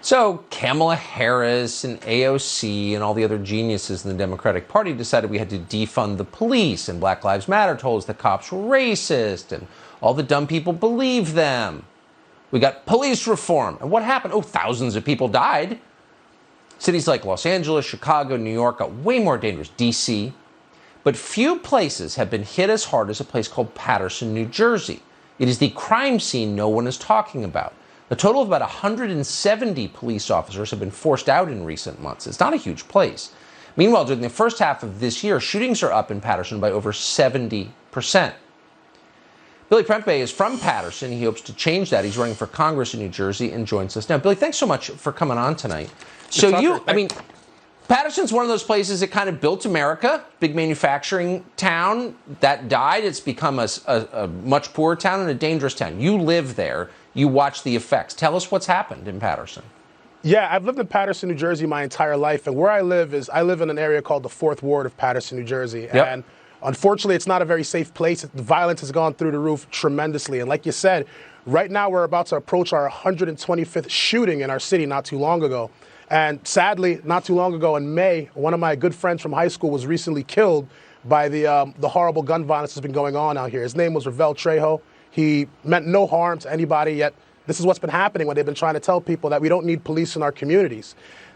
So Kamala Harris and AOC and all the other geniuses in the Democratic Party decided we had to defund the police, and Black Lives Matter told us the cops were racist, and all the dumb people believe them. We got police reform. And what happened? Oh, thousands of people died. Cities like Los Angeles, Chicago, New York got way more dangerous. D.C. But few places have been hit as hard as a place called Paterson, New Jersey. It is the crime scene no one is talking about. A total of about 170 police officers have been forced out in recent months. It's not a huge place. Meanwhile, during the first half of this year, shootings are up in Paterson by over 70%. Billy Prempeh is from Paterson. He hopes to change that. He's running for Congress in New Jersey and joins us now. Billy, thanks so much for coming on tonight. Paterson's one of those places that kind of built America, big manufacturing town that died. It's become a much poorer town and a dangerous town. You live there. You watch the effects. Tell us what's happened in Paterson. Yeah, I've lived in Paterson, New Jersey my entire life. And where I live in an area called the 4th Ward of Paterson, New Jersey. Yep. And unfortunately, it's not a very safe place. The violence has gone through the roof tremendously. And like you said, right now we're about to approach our 125th shooting in our city not too long ago. And sadly, not too long ago in May, one of my good friends from high school was recently killed by the horrible gun violence that's been going on out here. His name was Ravel Trejo. He meant no harm to anybody, yet this is what's been happening when they've been trying to tell people that we don't need police in our communities.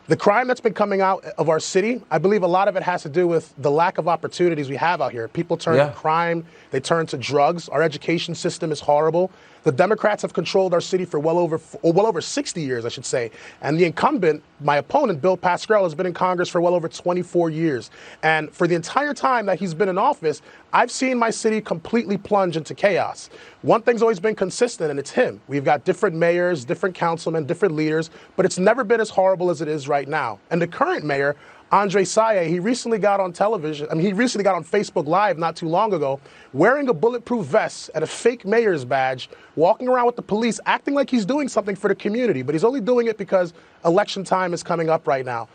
The crime that's been coming out of our city, I believe a lot of it has to do with the lack of opportunities we have out here. People turn to crime, they turn to drugs. Our education system is horrible. The Democrats have controlled our city for well over 60 years, I should say. And the incumbent, my opponent, Bill Pascrell, has been in Congress for well over 24 years. And for the entire time that he's been in office, I've seen my city completely plunge into chaos. One thing's always been consistent, and it's him. We've got different mayors, different councilmen, different leaders, but it's never been as horrible as it is right now. And the current mayor, Andre Saye, he recently got on Facebook Live not too long ago, wearing a bulletproof vest and a fake mayor's badge, walking around with the police, acting like he's doing something for the community, but he's only doing it because election time is coming up right now.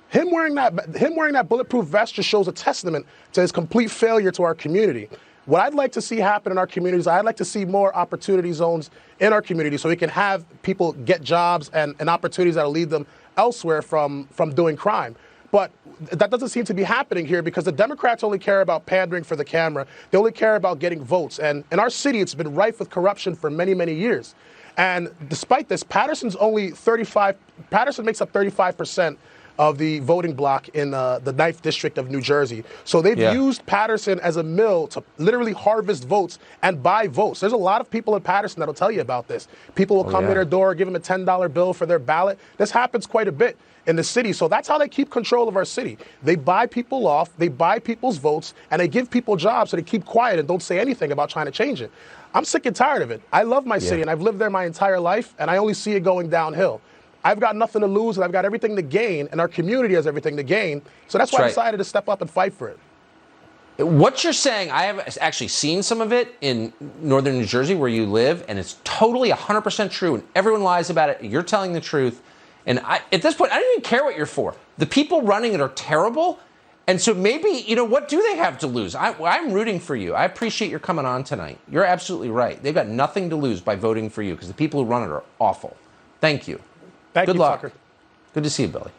Him wearing that bulletproof vest just shows a testament to his complete failure to our community. What I'd like to see happen in our communities, I'd like to see more opportunity zones in our community so we can have people get jobs and opportunities that'll lead them elsewhere from doing crime. But that doesn't seem to be happening here because the Democrats only care about pandering for the camera. They only care about getting votes. And in our city, it's been rife with corruption for many, many years. And despite this, Paterson makes up 35% of the voting block in the 9th District of New Jersey. So they've used Paterson as a mill to literally harvest votes and buy votes. There's a lot of people in Paterson that'll tell you about this. People will come to their door, give them a $10 bill for their ballot. This happens quite a bit in the city. So that's how they keep control of our city. They buy people off, they buy people's votes, and they give people jobs so they keep quiet and don't say anything about trying to change it. I'm sick and tired of it. I love my city, and I've lived there my entire life, and I only see it going downhill. I've got nothing to lose, and I've got everything to gain, and our community has everything to gain. So that's why I decided to step up and fight for it. What you're saying, I have actually seen some of it in northern New Jersey where you live, and it's totally 100% true, and everyone lies about it. You're telling the truth. And at this point, I don't even care what you're for. The people running it are terrible. And so maybe, what do they have to lose? I'm rooting for you. I appreciate your coming on tonight. You're absolutely right. They've got nothing to lose by voting for you because the people who run it are awful. Thank you. Good luck. Tucker. Good to see you, Billy.